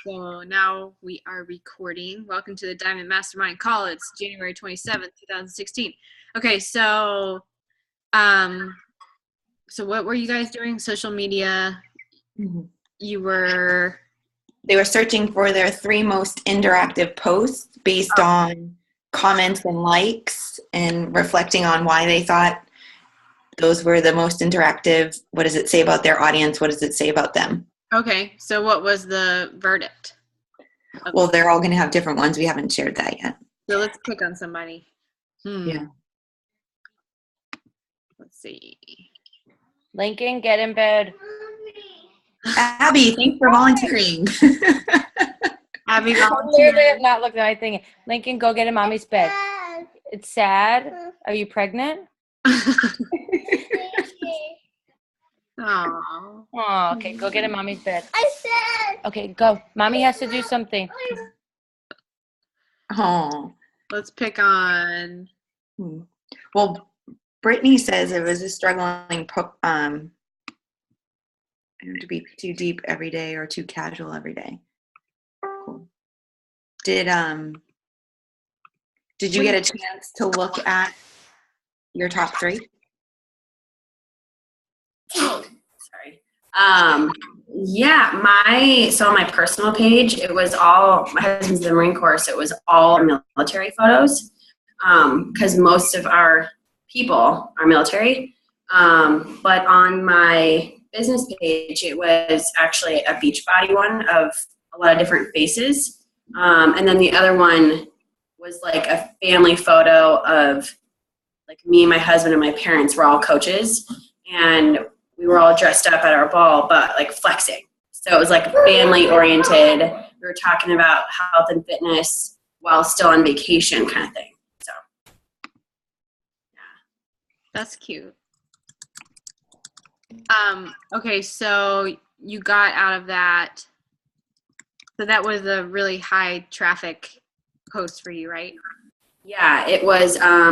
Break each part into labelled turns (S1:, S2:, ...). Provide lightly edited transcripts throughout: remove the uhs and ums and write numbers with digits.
S1: So now we are recording. Welcome to the Diamond Mastermind call. It's January 27th, 2016. Okay, um, so what were you guys doing? Social media. You were
S2: They were searching for their 3 most interactive posts based on comments and likes and reflecting on why they thought those were the most interactive. What does it say about their audience? What does it say about them?
S1: okay. So what was the verdict?
S2: Well, they're all going to have different ones. We haven't shared that yet.
S1: So let's pick on somebody.
S2: Yeah.
S1: Let's see.
S3: Lincoln, get in bed.
S2: Abby, thanks for volunteering.
S1: Abby
S3: I
S1: volunteered.
S3: literally have not looked at my thing. Lincoln, go get in mommy's bed. It's sad. Are you pregnant?
S1: Aww.
S3: Oh, okay. Go get in mommy's bed.
S4: I said.
S3: Okay, go. Mommy has to do something.
S2: Oh.
S1: Let's pick on.
S2: Well, Brittany says it was a struggling to be too deep every day or too casual every day. Cool. Did you get a chance to look at your top 3?
S5: Sorry. Yeah, on my personal page, it was all, my husband's in the Marine Corps, so it was all military photos, because most of our people are military. But on my business page, it was actually a Beachbody one of a lot of different faces. And then the other one was like a family photo of like me, my husband, and my parents were all coaches. And we were all dressed up at our ball, but like flexing. So it was like family oriented. We were talking about health and fitness while still on vacation kind of thing. So, yeah.
S1: That's cute. Okay, so you got out of that. So that was a really high traffic post for you, right?
S5: Yeah, it was, I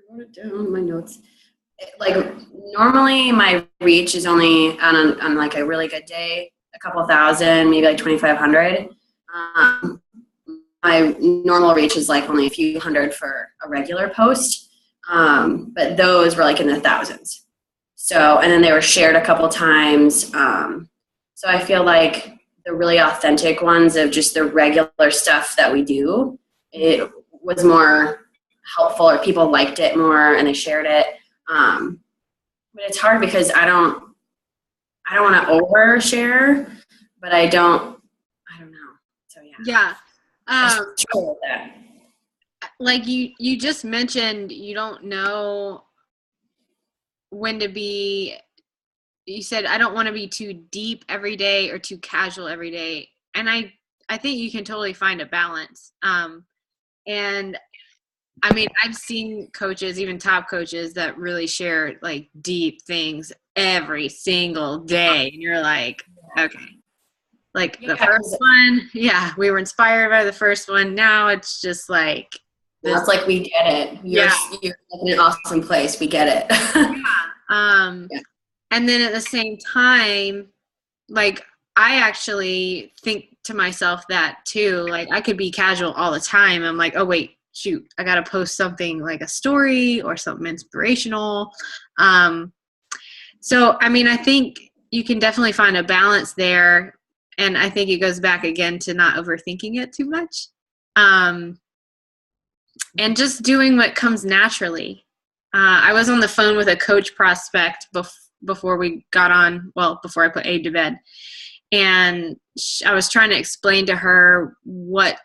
S5: wrote it down in my notes. Like normally my reach is only on like a really good day, a couple thousand, maybe like 2,500. My normal reach is like only a few hundred for a regular post. But those were like in the thousands. So, and then they were shared a couple times. So I feel like the really authentic ones of just the regular stuff that we do, it was more helpful, or people liked it more and they shared it. But it's hard because I don't want to overshare, but I don't know. So yeah.
S1: Yeah.
S5: Struggle with that.
S1: Like you just mentioned, you don't know when to be. You said I don't want to be too deep every day or too casual every day, and I think you can totally find a balance. And I mean, I've seen coaches, even top coaches, that really share like deep things every single day. And you're like, okay. Like the first one, we were inspired by the first one. Now it's just like.
S5: It's like we get it. You're in an awesome place. We get it.
S1: Yeah. And then at the same time, like I actually think to myself that too. Like I could be casual all the time. I'm like, oh wait. Shoot, I got to post something like a story or something inspirational. So, I mean, I think you can definitely find a balance there. And I think it goes back again to not overthinking it too much. And just doing what comes naturally. I was on the phone with a coach prospect before we got on, before I put Abe to bed. And I was trying to explain to her what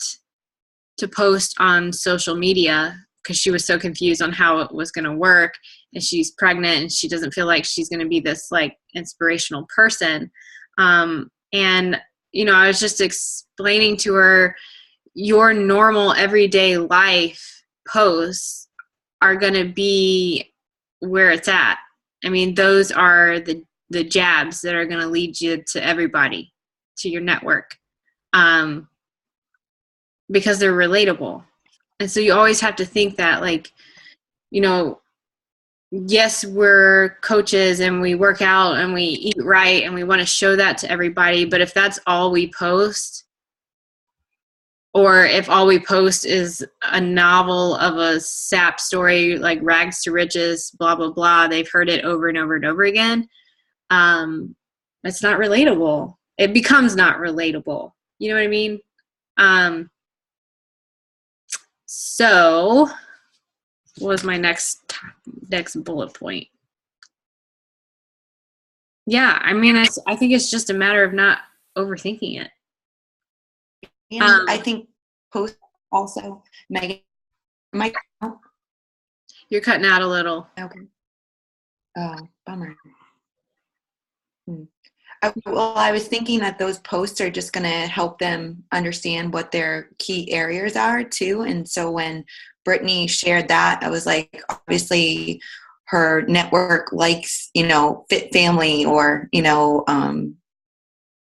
S1: to post on social media because she was so confused on how it was going to work, and she's pregnant and she doesn't feel like she's going to be this like inspirational person. And I was just explaining to her, your normal everyday life posts are going to be where it's at. I mean, those are the jabs that are going to lead you to everybody, to your network. Because they're relatable. And so you always have to think that, like, yes, we're coaches and we work out and we eat right and we want to show that to everybody. But if that's all we post, or if all we post is a novel of a sap story, like rags to riches, blah, blah, blah, they've heard it over and over and over again, it's not relatable. It becomes not relatable. You know what I mean? So what was my next bullet point? Yeah, I mean, I think it's just a matter of not overthinking it.
S2: And I think post also, Megan,
S1: you're cutting out a little.
S2: Okay. Oh, bummer. I was thinking that those posts are just going to help them understand what their key areas are too. And so when Brittany shared that, I was like, obviously her network likes, fit family or,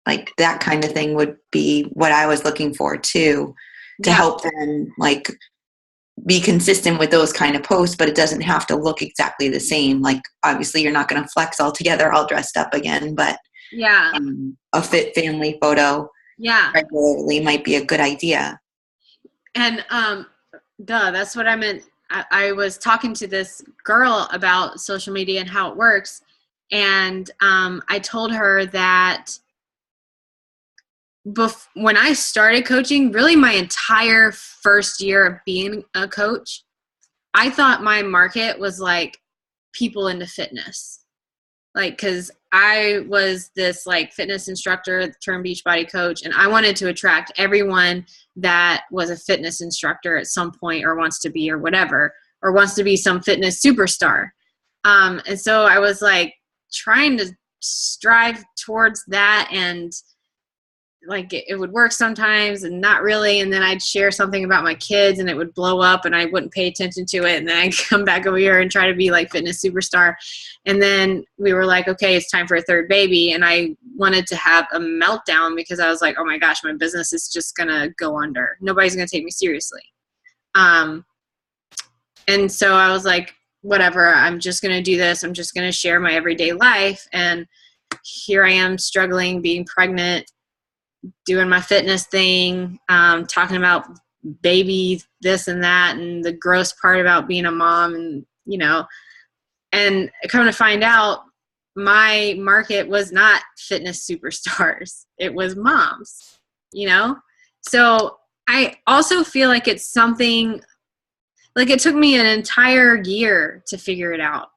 S2: like that kind of thing would be what I was looking for too, to help them like be consistent with those kind of posts, but it doesn't have to look exactly the same. Like obviously you're not going to flex all together all dressed up again, but a fit family photo regularly might be a good idea.
S1: And that's what I meant. I was talking to this girl about social media and how it works, and I told her that when I started coaching, really my entire first year of being a coach, I thought my market was like people into fitness. Like, cause I was this like fitness instructor turned Beachbody coach, and I wanted to attract everyone that was a fitness instructor at some point or wants to be or whatever, or wants to be some fitness superstar. And so I was like trying to strive towards that, and like it would work sometimes and not really, and then I'd share something about my kids and it would blow up and I wouldn't pay attention to it, and then I'd come back over here and try to be like fitness superstar. And then we were like, okay, it's time for a third baby, and I wanted to have a meltdown because I was like, oh my gosh, my business is just gonna go under. Nobody's gonna take me seriously. And so I was like, whatever, I'm just gonna do this. I'm just gonna share my everyday life. And here I am struggling, being pregnant, doing my fitness thing, talking about baby this and that and the gross part about being a mom, and and coming to find out my market was not fitness superstars. It was moms, So I also feel like it's something like it took me an entire year to figure it out,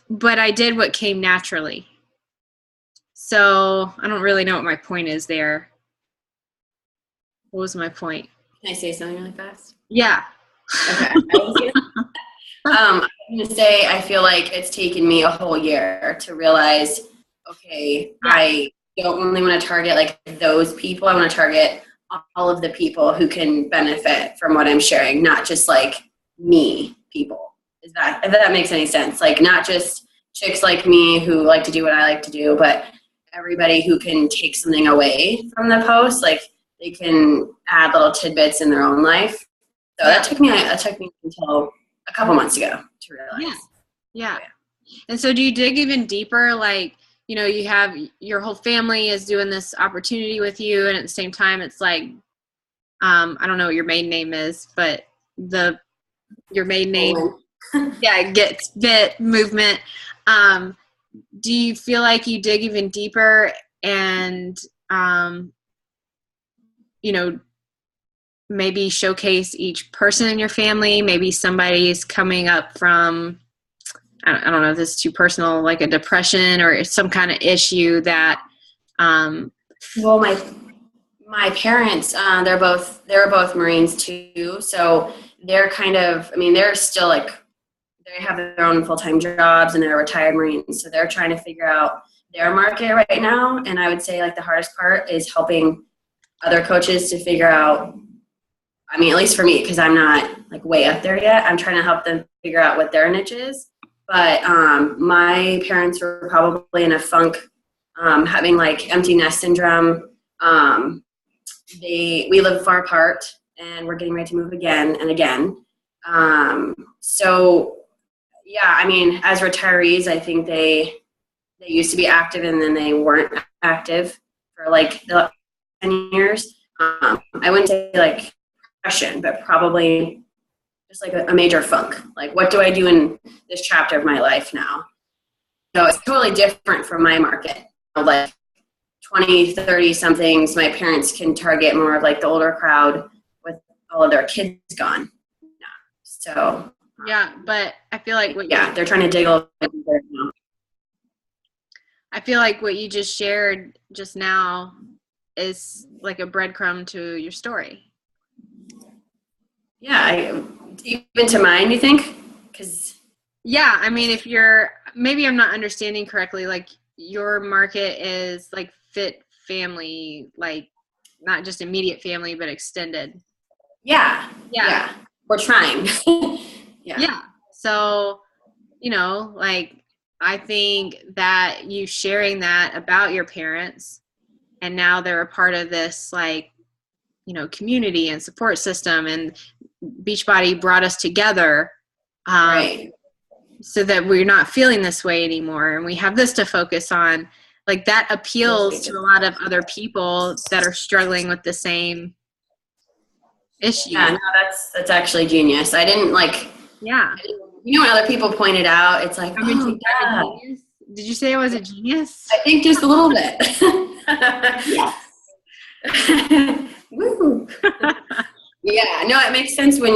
S1: but I did what came naturally. So I don't really know what my point is there. What was my point?
S5: Can I say something really fast?
S1: Yeah.
S5: Okay. I'm going to say I feel like it's taken me a whole year to realize, okay, I don't only want to target like those people. I want to target all of the people who can benefit from what I'm sharing, not just like me people. If that makes any sense? Like not just chicks like me who like to do what I like to do, but everybody who can take something away from the post, like they can add little tidbits in their own life. So that took me until a couple months ago to realize.
S1: Yeah. And so do you dig even deeper? Like, you have your whole family is doing this opportunity with you, and at the same time it's like, I don't know what your maiden name is, but your maiden name, Get Fit movement. Do you feel like you dig even deeper and, maybe showcase each person in your family? Maybe somebody's coming up from, I don't know if this is too personal, like a depression or some kind of issue that.
S5: Well, my parents, they were both Marines too. So they're kind of, they're still like, they have their own full-time jobs and they're retired Marines. So they're trying to figure out their market right now. And I would say like the hardest part is helping other coaches to figure out, at least for me, because I'm not like way up there yet. I'm trying to help them figure out what their niche is. But my parents were probably in a funk, having like empty nest syndrome. We live far apart and we're getting ready to move again and again. So yeah, I mean, as retirees, I think they used to be active and then they weren't active for like the 10 years. I wouldn't say like depression, but probably just like a major funk. Like, what do I do in this chapter of my life now? So it's totally different from my market. Like 20, 30 somethings, my parents can target more of like the older crowd with all of their kids gone. So
S1: Yeah, but I feel like
S5: they're trying to dig a little bit deeper now.
S1: I feel like what you just shared just now is like a breadcrumb to your story.
S5: Yeah, even to mine, you think? Because
S1: yeah, I mean, if you're, maybe I'm not understanding correctly, like your market is like fit family, like not just immediate family, but extended.
S5: Yeah. We're trying.
S1: Yeah. So, like, I think that you sharing that about your parents and now they're a part of this, like, community and support system, and Beachbody brought us together.
S5: Right.
S1: So that we're not feeling this way anymore. And we have this to focus on. Like, that appeals to a lot of other people that are struggling with the same issue.
S5: Yeah, no, that's actually genius. I didn't like,
S1: yeah.
S5: When other people pointed out, it's like,
S1: I'm a genius. Did you say I was a genius?
S5: I think just a little bit. Yes. Woo. Yeah, no, it makes sense when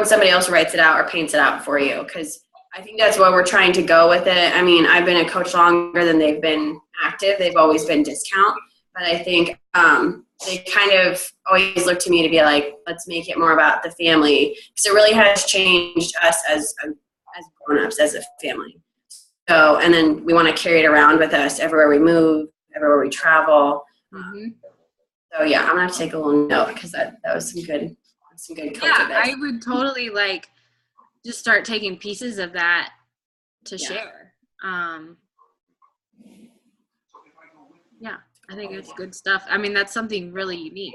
S5: somebody else writes it out or paints it out for you, because I think that's where we're trying to go with it. I mean, I've been a coach longer than they've been active. They've always been discount, but I think they kind of always look to me to be like, let's make it more about the family, because it really has changed us as grown-ups, as a family. So, and then we want to carry it around with us everywhere we move, everywhere we travel.
S1: Mm-hmm.
S5: So yeah, I'm gonna have to take a little note, because that was some good coach advice.
S1: I would totally like just start taking pieces of that to share. Yeah, I think it's good stuff. I mean, that's something really unique.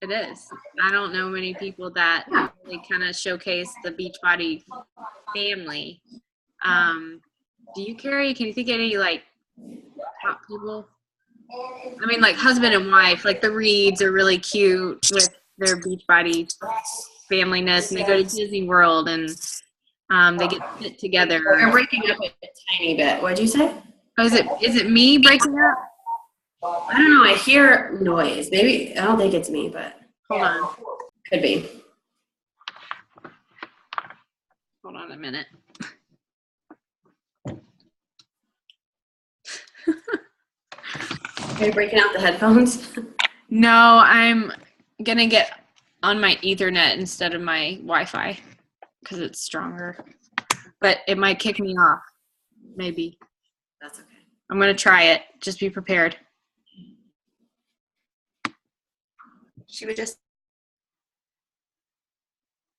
S1: It is. I don't know many people that really kind of showcase the Beachbody family. Do you, Carrie? Can you think of any like top people? I mean, like husband and wife, like the Reeds are really cute with their Beachbody familyness, and they go to Disney World and they get fit together.
S5: You're breaking up a tiny bit. What'd you say?
S1: Oh, is it me breaking up?
S5: I don't know. I hear noise. Maybe, I don't think it's me, but
S1: Hold on.
S5: Could be.
S1: Hold on a minute.
S5: Are you breaking out the headphones?
S1: No, I'm going to get on my Ethernet instead of my Wi-Fi because it's stronger. But it might kick me off. Maybe.
S5: That's okay.
S1: I'm going to try it. Just be prepared.
S2: She would just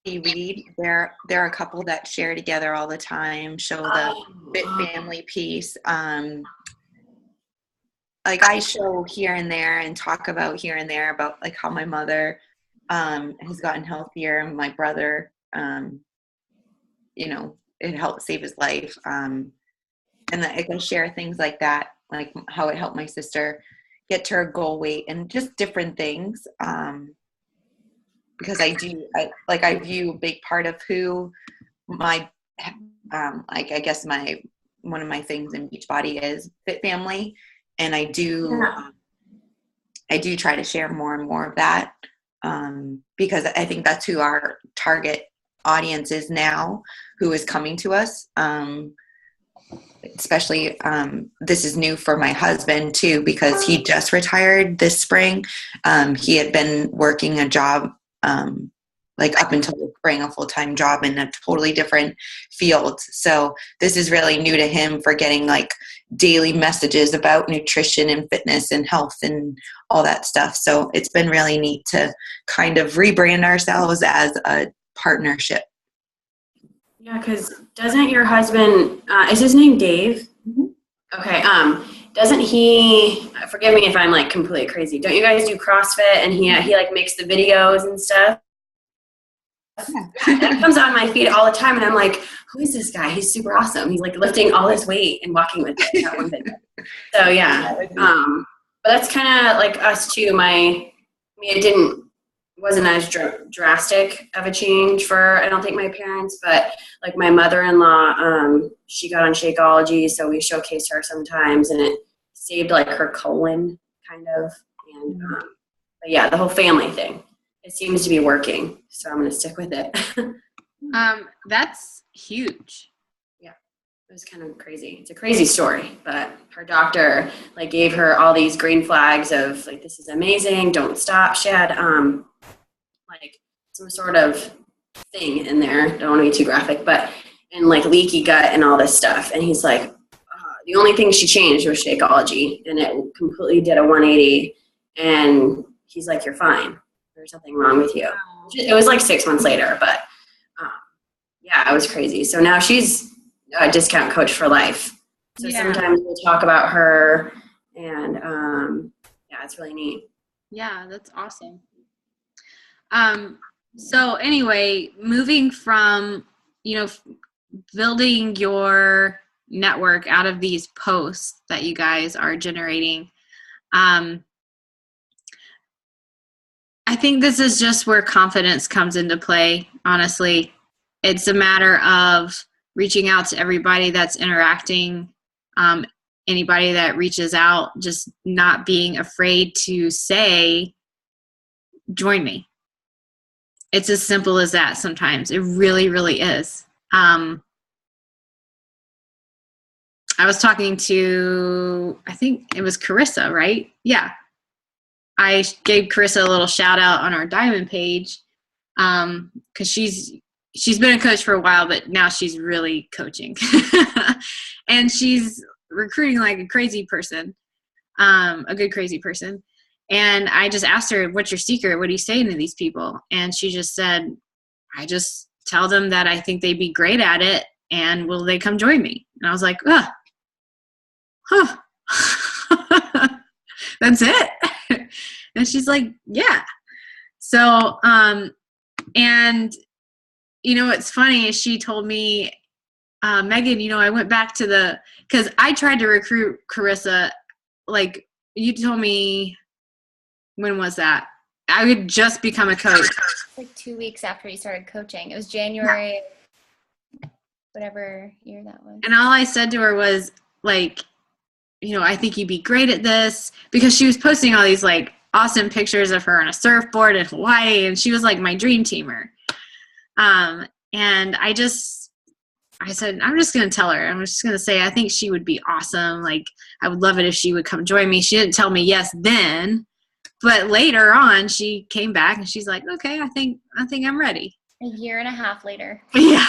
S2: read. There are a couple that share together all the time, show the fit family piece. Like I show here and there and talk about here and there about like how my mother has gotten healthier, and my brother, it helped save his life. And I can share things like that, like how it helped my sister get to her goal weight and just different things. Because I view a big part of who my, I guess one of my things in Beachbody is fit family. And I do try to share more and more of that, because I think that's who our target audience is now, who is coming to us. Especially, this is new for my husband too, because he just retired this spring. He had been working a job, like up until the spring, a full-time job in a totally different field. So this is really new to him, for getting like daily messages about nutrition and fitness and health and all that stuff. So it's been really neat to kind of rebrand ourselves as a partnership.
S5: Yeah, because doesn't your husband, is his name Dave?
S2: Mm-hmm.
S5: Okay, doesn't he, forgive me if I'm like completely crazy, don't you guys do CrossFit, and he like makes the videos and stuff? that comes on my feed all the time, and I'm like, who is this guy? He's super awesome. He's like lifting all this weight and walking with it. That one video. So yeah, but that's kind of like us too. It wasn't as drastic of a change for, I don't think, my parents, but like my mother-in-law, she got on Shakeology, so we showcase her sometimes, and it saved like her colon kind of, and but yeah, the whole family thing, it seems to be working, so I'm gonna stick with it.
S1: That's huge.
S5: Yeah, it was kind of crazy. It's a crazy story, but her doctor like gave her all these green flags of like, this is amazing, don't stop. She had like some sort of thing in there, don't want to be too graphic, but and like leaky gut and all this stuff, and he's like, the only thing she changed was Shakeology, and it completely did a 180, and he's like, you're fine, there's nothing wrong with you. It was like 6 months later, but yeah, it was crazy. So now she's a discount coach for life, so sometimes we'll talk about her, and yeah, it's really neat.
S1: Yeah, that's awesome. So anyway, moving from, building your network out of these posts that you guys are generating, I think this is just where confidence comes into play, honestly. It's a matter of reaching out to everybody that's interacting, anybody that reaches out, just not being afraid to say, join me. It's as simple as that sometimes. It really, really is. I was talking to, I think it was Carissa, right? Yeah. I gave Carissa a little shout out on our Diamond page, because she's been a coach for a while, but now she's really coaching. And she's recruiting like a crazy person, a good crazy person. And I just asked her, what's your secret? What are you saying to these people? And she just said, I just tell them that I think they'd be great at it, and will they come join me? And I was like, that's it. And she's like, yeah. So, and what's funny is she told me, Megan, I went back to because I tried to recruit Carissa, like you told me, when was that? I would just become a coach.
S4: Like 2 weeks after you started coaching. It was January, whatever year that was.
S1: And all I said to her was like, I think you'd be great at this, because she was posting all these like awesome pictures of her on a surfboard in Hawaii, and she was like my dream teamer. And I said, I'm just going to tell her. I'm just going to say, I think she would be awesome. Like, I would love it if she would come join me. She didn't tell me yes then, but later on she came back and she's like, okay, I think I'm ready.
S4: A year and a half later.
S1: Yeah.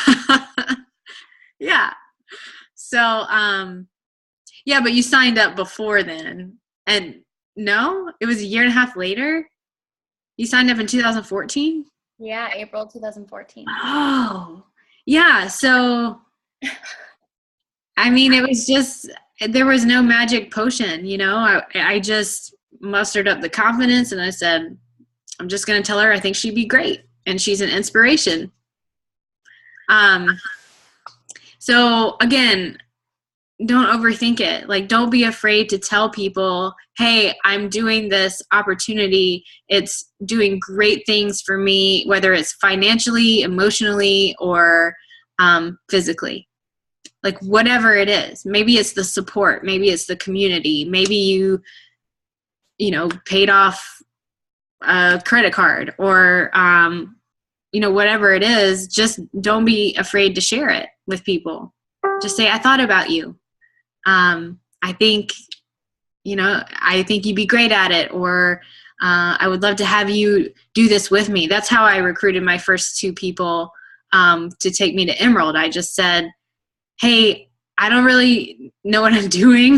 S1: Yeah. So, yeah, but you signed up before then. And no, it was a year and a half later. You signed up in 2014?
S4: Yeah, April 2014.
S1: Oh, yeah. So, I mean, it was just, there was no magic potion, I just mustered up the confidence, and I said, I'm just going to tell her I think she'd be great, and she's an inspiration. So again, don't overthink it. Like, don't be afraid to tell people, hey, I'm doing this opportunity. It's doing great things for me, whether it's financially, emotionally, or physically. Like, whatever it is. Maybe it's the support. Maybe it's the community. Maybe you paid off a credit card, or, whatever it is. Just don't be afraid to share it with people. Just say, I thought about you. I think you'd be great at it, or I would love to have you do this with me. That's how I recruited my first 2 people to take me to Emerald. I just said, hey, I don't really know what I'm doing.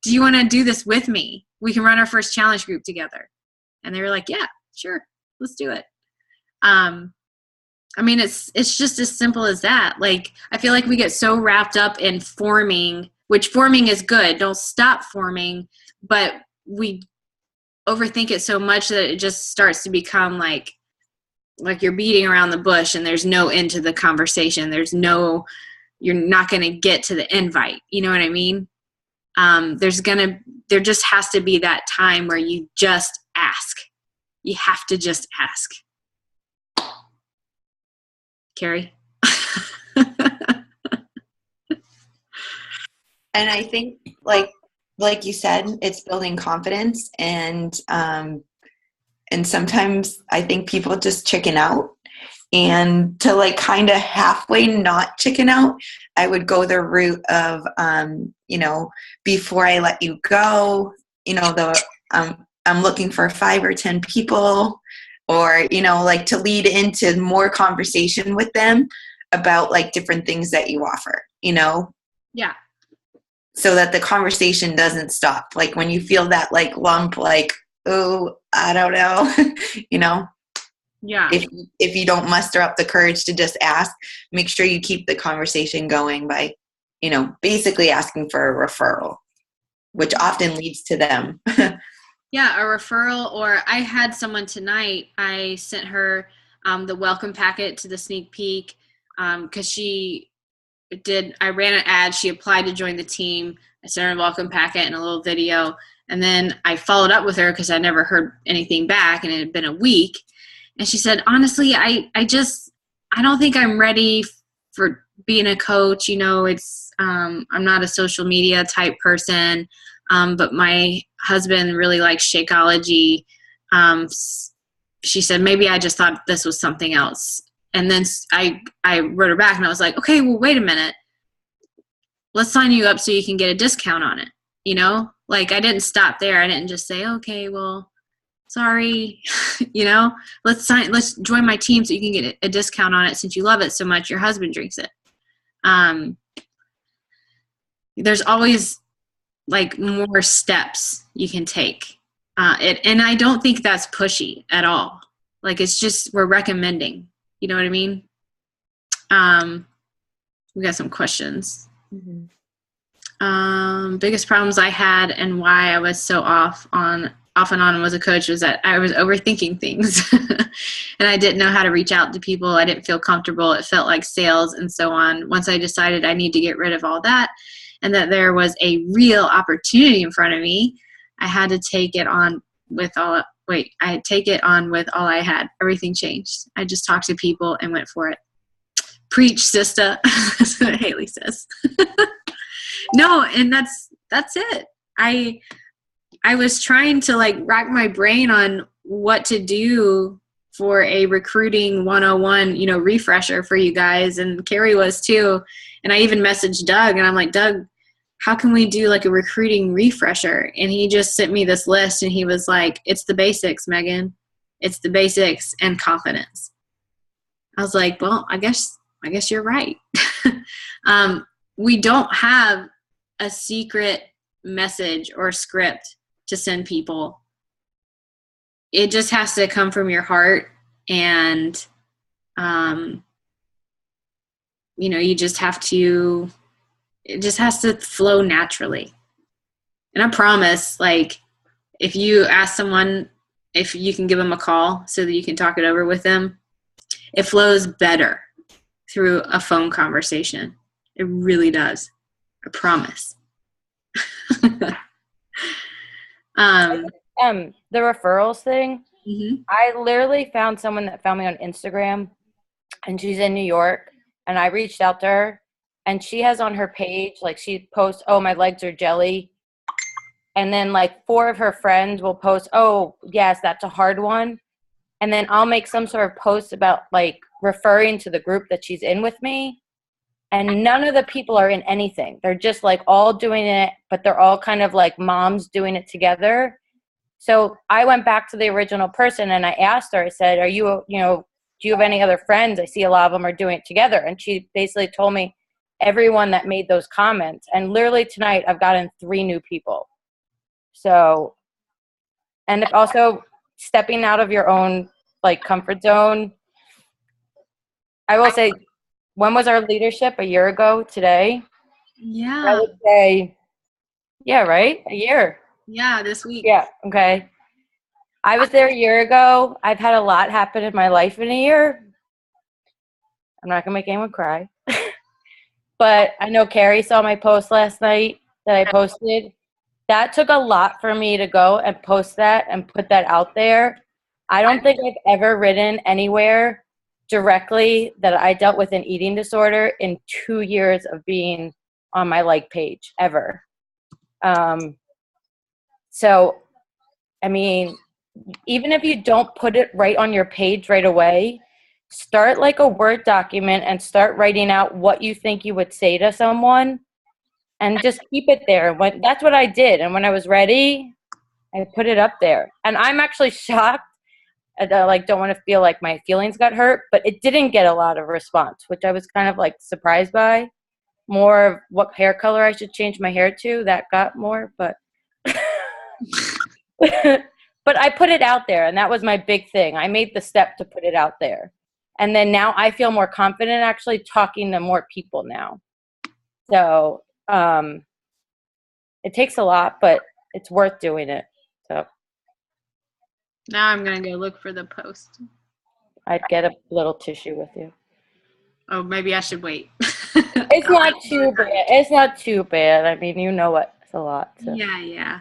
S1: Do you want to do this with me? We can run our first challenge group together. And they were like, yeah, sure, let's do it. I mean, it's just as simple as that. Like, I feel like we get so wrapped up in forming, which forming is good. Don't stop forming, but we overthink it so much that it just starts to become like like you're beating around the bush and there's no end to the conversation. You're not going to get to the invite. You know what I mean? There just has to be that time where you just ask. You have to just ask. Carrie?
S2: And I think, like you said, it's building confidence, and sometimes I think people just chicken out. And to like kind of halfway not chicken out, I would go the route of, before I let you go, I'm looking for 5 or 10 people, or, like to lead into more conversation with them about like different things that you offer,
S1: Yeah.
S2: so that the conversation doesn't stop. Like when you feel that like lump, like, oh, I don't know,
S1: Yeah.
S2: If you don't muster up the courage to just ask, make sure you keep the conversation going by, basically asking for a referral, which often leads to them.
S1: Yeah, a referral. Or I had someone tonight, I sent her the welcome packet to the sneak peek because I ran an ad. She applied to join the team. I sent her a welcome packet and a little video. And then I followed up with her because I never heard anything back and it had been a week. And she said, honestly, I don't think I'm ready for being a coach. I'm not a social media type person. But my husband really likes Shakeology. She said, maybe I just thought this was something else. And then I wrote her back and I was like, okay, well, wait a minute. Let's sign you up so you can get a discount on it. Like I didn't stop there. I didn't just say, okay, well, sorry, let's join my team so you can get a discount on it since you love it so much. Your husband drinks it. There's always like more steps you can take. And I don't think that's pushy at all. Like it's just, we're recommending, you know what I mean? We got some questions.
S2: Mm-hmm.
S1: Biggest problems I had and why I was so off and on as a coach was that I was overthinking things and I didn't know how to reach out to people. I didn't feel comfortable. It felt like sales and so on. Once I decided I need to get rid of all that and that there was a real opportunity in front of me, I had to take it on with all I had. Everything changed. I just talked to people and went for it. Preach, sister. That's what Haley says. No, and that's it. I was trying to like rack my brain on what to do for a recruiting 101, refresher for you guys. And Carrie was too. And I even messaged Doug and I'm like, Doug, how can we do like a recruiting refresher? And he just sent me this list and he was like, it's the basics, Megan. It's the basics and confidence. I was like, well, I guess you're right. We don't have a secret message or script to send people. It just has to come from your heart, and you just have to, it just has to flow naturally. And I promise, like, if you ask someone if you can give them a call so that you can talk it over with them, it flows better through a phone conversation. It really does. I promise.
S3: The referrals thing.
S1: Mm-hmm.
S3: I literally found someone that found me on Instagram, and she's in New York, and I reached out to her, and she has on her page, like she posts, oh, my legs are jelly. And then like 4 of her friends will post, oh, yes, that's a hard one. And then I'll make some sort of post about like referring to the group that she's in with me. And none of the people are in anything. They're just like all doing it, but they're all kind of like moms doing it together. So I went back to the original person and I asked her, I said, are you, do you have any other friends? I see a lot of them are doing it together. And she basically told me everyone that made those comments. And literally tonight I've gotten 3 new people. So, and also stepping out of your own like comfort zone. I will say, when was our leadership? A year ago today?
S1: Yeah.
S3: I would say, yeah, right? A year.
S1: Yeah, this week.
S3: Yeah, okay. I was there a year ago. I've had a lot happen in my life in a year. I'm not going to make anyone cry. But I know Carrie saw my post last night that I posted. That took a lot for me to go and post that and put that out there. I don't think I've ever written anywhere directly that I dealt with an eating disorder in 2 years of being on my like page ever. So, I mean, even if you don't put it right on your page right away, start like a Word document and start writing out what you think you would say to someone and just keep it there. That's what I did. And when I was ready, I put it up there. And I'm actually shocked. I don't want to feel like my feelings got hurt, but it didn't get a lot of response, which I was kind of like surprised by. More of what hair color I should change my hair to, that got more, but but I put it out there, and that was my big thing. I made the step to put it out there. And then now I feel more confident actually talking to more people now. So it takes a lot, but it's worth doing it. So
S1: Now I'm going to go look for the post.
S3: I'd get a little tissue with you.
S1: Oh, maybe I should wait.
S3: It's not too bad. It's not too bad. I mean, you know what? It's a lot. So.
S1: Yeah.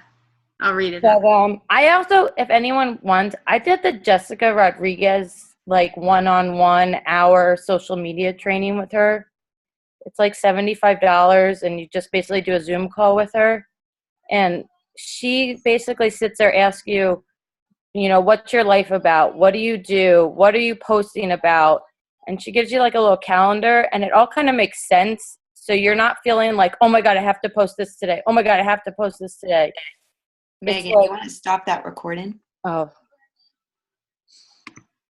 S1: I'll read it.
S3: But I also, if anyone wants, I did the Jessica Rodriguez like one-on-one hour social media training with her. It's like $75, and you just basically do a Zoom call with her. And she basically sits there, asks you, what's your life about? What do you do? What are you posting about? And she gives you like a little calendar, and it all kind of makes sense. So you're not feeling like, oh my God, I have to post this today. Oh my God, I have to post this today.
S2: Megan, you want to stop that recording?
S3: Oh,